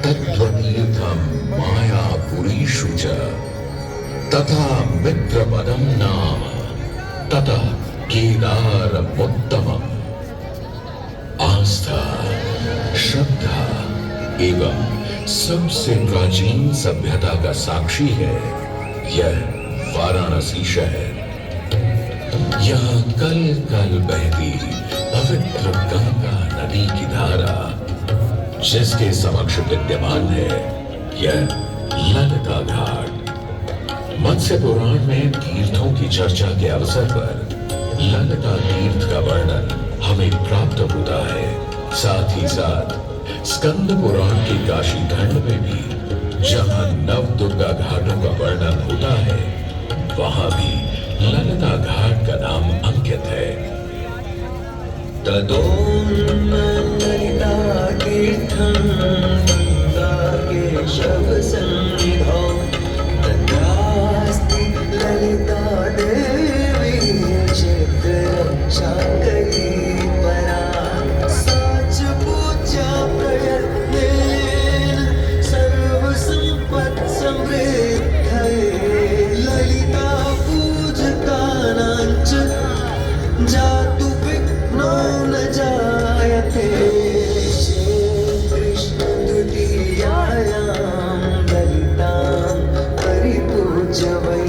तत्त्वतीर्थं मायापुरीषु च तथा मित्रपदं नाम ततः केदारमुत्तमम्। आस्था, श्रद्धा एवं सबसे प्राचीन सभ्यता का साक्षी है यह वाराणसी शहर। यहाँ कल कल बहती पवित्र गंगा नदी की धारा, जिसके समक्ष विद्यमान है यह ललिता घाट। मत्स्य पुराण में तीर्थों की चर्चा के अवसर पर ललिता तीर्थ का वर्णन हमें प्राप्त होता है। साथ ही साथ स्कंद पुराण के काशी खंड में भी जहां नव दुर्गा घाटों का वर्णन होता है, वहां भी ललिता घाट का नाम अंकित है। ततो ललिता तीर्थं गंगा केशव सन्निधौ तत्रास्ति ललिता देवी चित्ररक्षाकरी परा। साच पूजा प्रयत्नेन सर्वसम्पत् समृद्धये ललिता पूजकानां च जातु विघ्नो न जायते। कृष्ण तृतीयायां ललितां परिपूज्य वै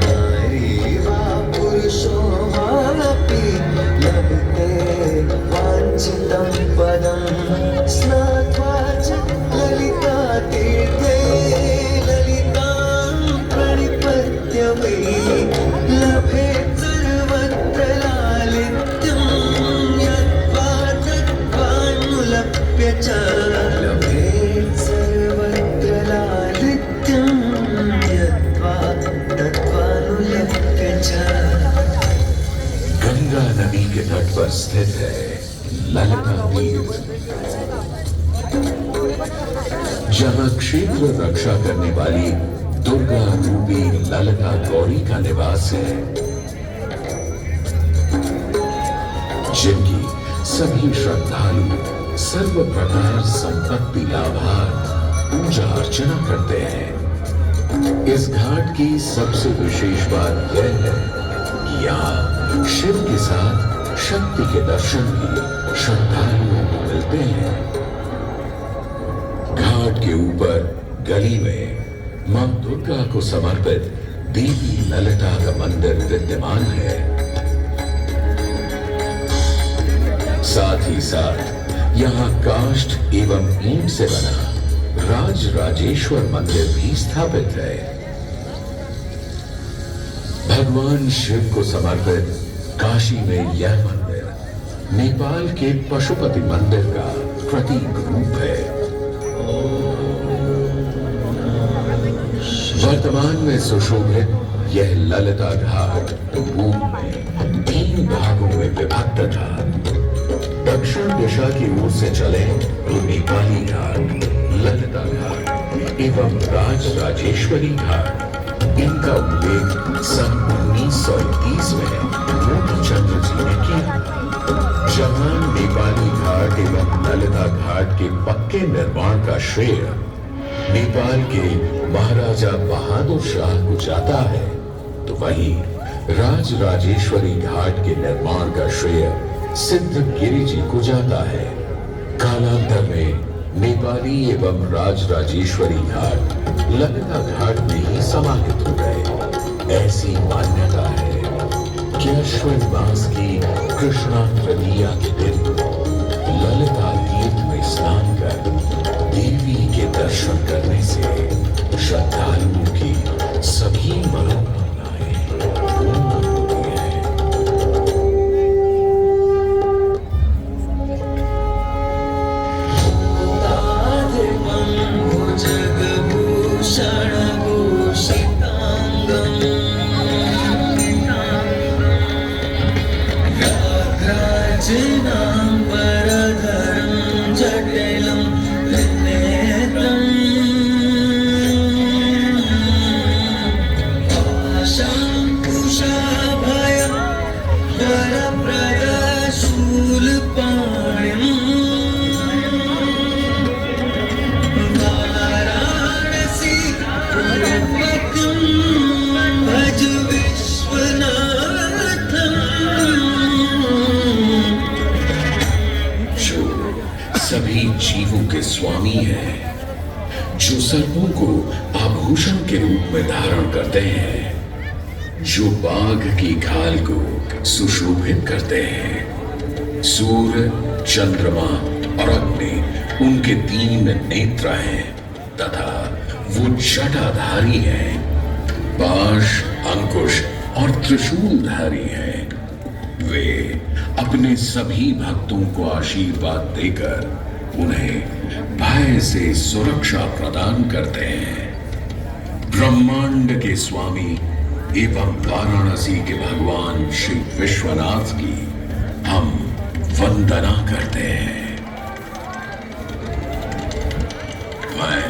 नारी वा पुरुषो वापि लभते वाञ्छितं पदं। स्नात्वा च ललिता तीर्थे ललितां प्रणिपत्य वै लभेत् सर्वत्र लालित्यं। यद्वा तद्वानुलप्य च लभेत् सर्वत्र लालित्यं। यद्वा तद्वानुलप्य च। गंगा नदी के तट पर स्थित है ललिता तीर्थ, जहां क्षेत्र रक्षा करने वाली दुर्गा रूपी ललिता गौरी का निवास है, जिनकी सभी श्रद्धालु सर्व प्रकार संपत्ति लाभार्थ पूजा अर्चना करते हैं। इस घाट की सबसे विशेष बात यह है कि यहाँ शिव के साथ शक्ति के दर्शन भी श्रद्धालुओं को मिलते हैं। घाट के ऊपर गली में मां दुर्गा को समर्पित देवी ललिता का मंदिर विद्यमान है। साथ ही साथ यहाँ काष्ठ एवं ईंट से बना राज राजेश्वर मंदिर भी स्थापित है। भगवान शिव को समर्पित काशी में यह मंदिर नेपाल के पशुपति मंदिर का प्रतीक रूप है। वर्तमान में सुशोभित यह ललिता घाट पूर्व में 3 भागों में विभक्त था। दक्षिण दिशा की ओर से चले तो नेपाली घाट, ललिता घाट एवं राज राजेश्वरी घाट। इनका उल्लेख सन 1931 में मोती चंद्र जी ने किया, जहां नेपाली घाट एवं ललिता घाट के पक्के निर्माण का श्रेय नेपाल के महाराजा बहादुर शाह को जाता है, तो वहीं राज राजेश्वरी घाट के निर्माण का श्रेय सिद्धगिरी जी को जाता है। कालांतर में नेपाली एवं राज राजेश्वरी घाट ललिता घाट में ही समाहित हो गए। ऐसी मान्यता है कि अश्विन मास की कृष्णा तृतीया के दिन ललिता तीर्थ में स्नान कर देवी के दर्शन करने से श्रद्धालुओं की सभी मनोकामनाएं पूर्ण होती हैं। जो सर्पों को आभूषण के रूप में धारण करते हैं, जो बाघ की खाल को सुशोभित करते हैं। सूर्य, चंद्रमा और अग्नि उनके 3 नेत्र हैं तथा वो जटाधारी हैं। पाश, अंकुश और त्रिशूलधारी हैं। वे अपने सभी भक्तों को आशीर्वाद देकर उन्हें भय से सुरक्षा प्रदान करते हैं। ब्रह्मांड के स्वामी एवं वाराणसी के भगवान श्री विश्वनाथ की हम वंदना करते हैं। मैं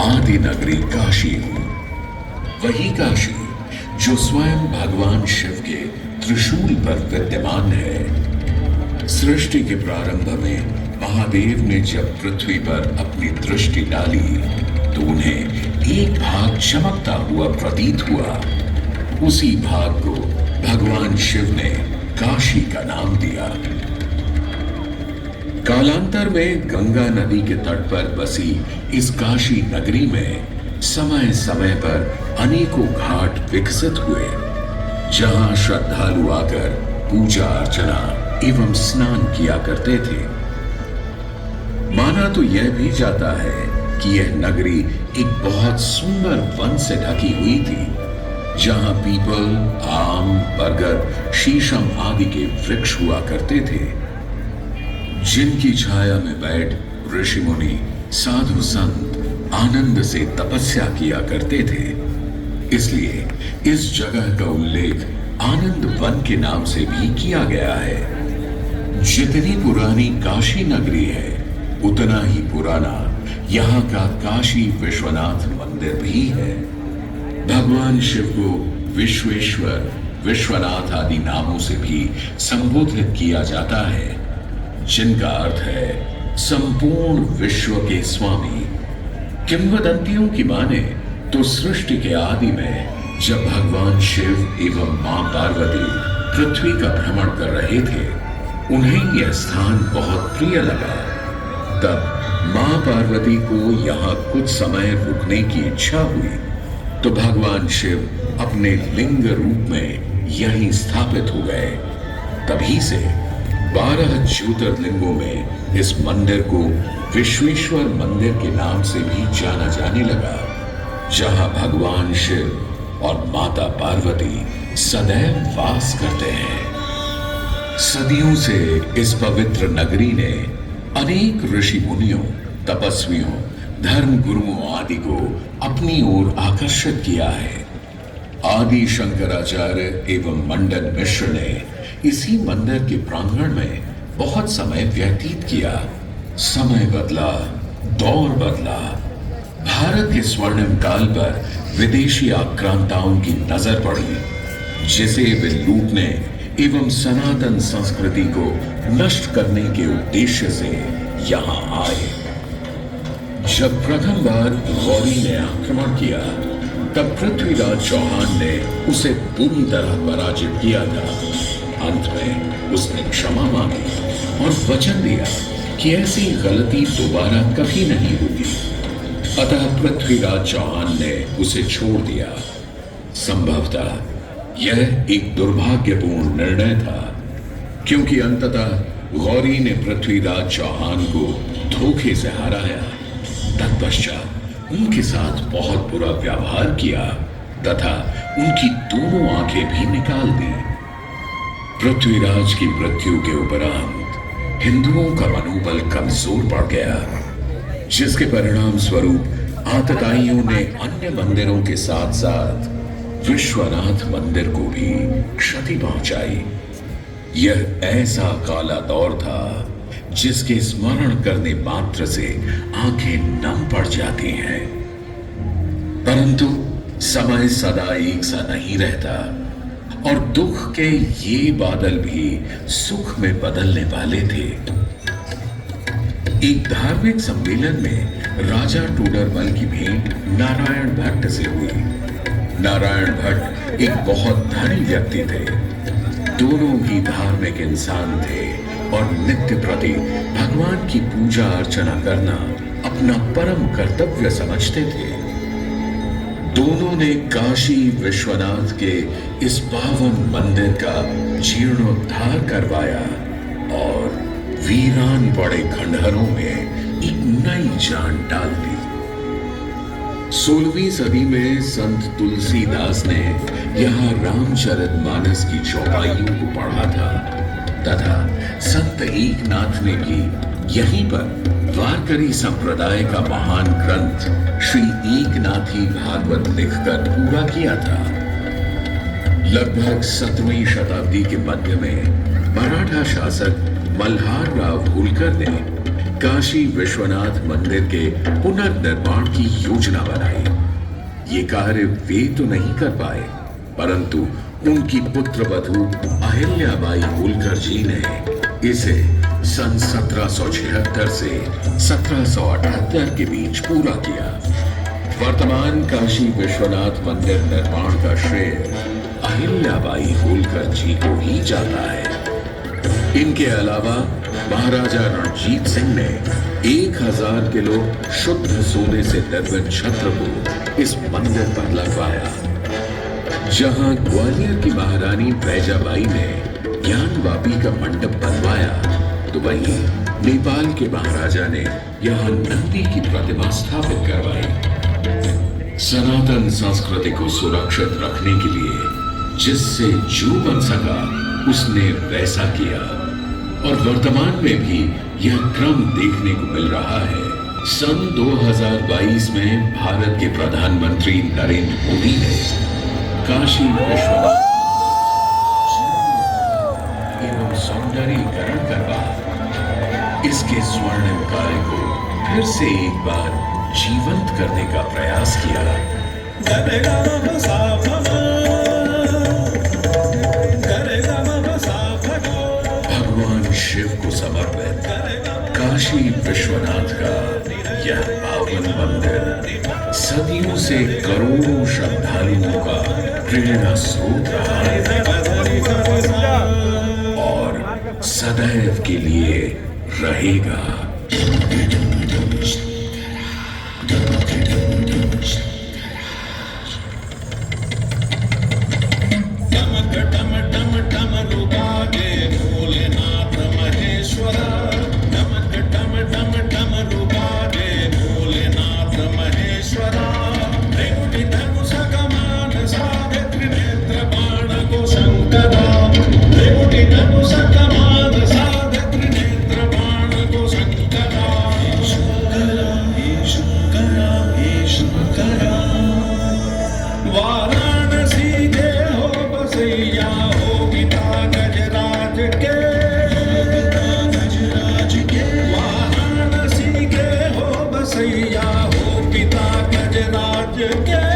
आदि नगरी काशी हूं, वही काशी जो स्वयं भगवान शिव के त्रिशूल पर विद्यमान है। सृष्टि के प्रारंभ में महादेव ने जब पृथ्वी पर अपनी दृष्टि डाली तो उन्हें एक भाग चमकता हुआ प्रतीत हुआ। उसी भाग को भगवान शिव ने काशी का नाम दिया। कालांतर में गंगा नदी के तट पर बसी इस काशी नगरी में समय समय पर अनेकों घाट विकसित हुए, जहां श्रद्धालु आकर पूजा अर्चना एवं स्नान किया करते थे। माना तो यह भी जाता है कि यह नगरी एक बहुत सुंदर वन से ढकी हुई थी, जहां पीपल, आम, बरगद, शीशम आदि के वृक्ष हुआ करते थे, जिनकी छाया में बैठ ऋषि मुनि, साधु संत आनंद से तपस्या किया करते थे। इसलिए इस जगह का उल्लेख आनंद वन के नाम से भी किया गया है। जितनी पुरानी काशी नगरी है, उतना ही पुराना यहाँ का काशी विश्वनाथ मंदिर भी है। भगवान शिव को विश्वेश्वर, विश्वनाथ आदि नामों से भी संबोधित किया जाता है, जिनका अर्थ है संपूर्ण विश्व के स्वामी। किंवदंतियों की माने तो सृष्टि के आदि में जब भगवान शिव एवं मां पार्वती पृथ्वी का भ्रमण कर रहे थे, उन्हें यह स्थान बहुत प्रिय लगा। तब मां पार्वती को यहाँ कुछ समय रुकने की इच्छा हुई, तो भगवान शिव अपने लिंग रूप में यहीं स्थापित हो गए। तभी से 12 ज्योतिर्लिंगों में इस मंदिर को विश्वेश्वर मंदिर के नाम से भी जाना जाने लगा, जहां भगवान शिव और माता पार्वती सदैव वास करते हैं। सदियों से इस पवित्र नगरी ने अनेक ऋषि मुनियों, तपस्वियों, धर्म गुरुओं आदि को अपनी ओर आकर्षित किया है। आदि शंकराचार्य एवं मंडन मिश्र ने इसी मंदिर के प्रांगण में बहुत समय व्यतीत किया। समय बदला, दौर बदला। भारत के स्वर्णिम काल पर विदेशी आक्रांताओं की नजर पड़ी, जिसे वे लूटने एवं सनातन संस्कृति को नष्ट करने के उद्देश्य से यहां आए। जब प्रथम बार गौरी ने आक्रमण किया, तब पृथ्वीराज चौहान ने उसे बुरी तरह पराजित किया था। अंत में उसने क्षमा मांगी और वचन दिया कि ऐसी गलती दोबारा कभी नहीं होगी। अतः पृथ्वीराज चौहान ने उसे छोड़ दिया। संभवतः यह एक दुर्भाग्यपूर्ण निर्णय था, क्योंकि अंततः गौरी ने पृथ्वीराज चौहान को धोखे से हराया। तत्पश्चात उनके साथ बहुत बुरा व्यवहार किया तथा उनकी दोनों आंखें भी निकाल दी। पृथ्वीराज की मृत्यु के उपरांत हिंदुओं का मनोबल कमजोर पड़ गया, जिसके परिणाम स्वरूप आतताइयों ने अन्य मंदिरों के साथ साथ विश्वनाथ मंदिर को भी क्षति पहुंचाई। यह ऐसा काला दौर था जिसके स्मरण करने मात्र से आंखें नम पड़ जाती हैं। परंतु समय सदा एक सा नहीं रहता और दुख के ये बादल भी सुख में बदलने वाले थे। एक धार्मिक सम्मेलन में राजा टोडरमल की भेंट नारायण भट्ट से हुई। नारायण भट्ट एक बहुत धनी व्यक्ति थे। दोनों ही धार्मिक इंसान थे और नित्य प्रति भगवान की पूजा अर्चना करना अपना परम कर्तव्य समझते थे। दोनों ने काशी विश्वनाथ के इस पावन मंदिर का जीर्णोद्धार करवाया और वीरान पड़े खंडहरों में एक नई जान डाल दी। 16वीं सदी में संत तुलसीदास ने यहाँ रामचरितमानस की चौपाइयों को पढ़ा था तथा संत एकनाथ ने भी यहीं पर वारकरी संप्रदाय का महान ग्रंथ श्री एकनाथी भागवत लिखकर पूरा किया था। लगभग 17वीं शताब्दी के मध्य में मराठा शासक मल्हार राव होलकर ने काशी विश्वनाथ मंदिर के पुनर्निर्माण की योजना बनाई। ये कार्य वे तो नहीं कर पाए, परंतु उनकी पुत्रवधू अहिल्याबाई होलकर जी ने इसे सन 1776 से 1778 के बीच पूरा किया। वर्तमान काशी विश्वनाथ मंदिर निर्माण का श्रेय अहिल्याबाई होलकर जी को ही जाता है। इनके अलावा महाराजा रणजीत सिंह ने 1000 किलो शुद्ध सोने से निर्मित छत्र को इस मंदिर पर लगवाया। जहां ग्वालियर की महारानी बैजाबाई ने ज्ञानवापी का मंडप बनवाया, तो वहीं नेपाल के महाराजा ने यहां नंदी की प्रतिमा स्थापित करवाई। सनातन संस्कृति को सुरक्षित रखने के लिए जिससे जो बन सका उसने वैसा किया और वर्तमान में भी यह क्रम देखने को मिल रहा है। सन 2022 में भारत के प्रधानमंत्री नरेंद्र मोदी ने काशी विश्वनाथ एवं सौंदर्यीकरण करवा इसके स्वर्णिम कार्य को फिर से एक बार जीवंत करने का प्रयास किया। भगवान शिव को समर्पित काशी विश्वनाथ का यह पावन मंदिर सदियों से करोड़ों श्रद्धालुओं का प्रेरणा स्रोत रहा है और सदैव के लिए रहेगा। वाराणसी के हो बसैया हो पिता गजराज के, वाराणसी के हो बसैया हो पिता गजराज के।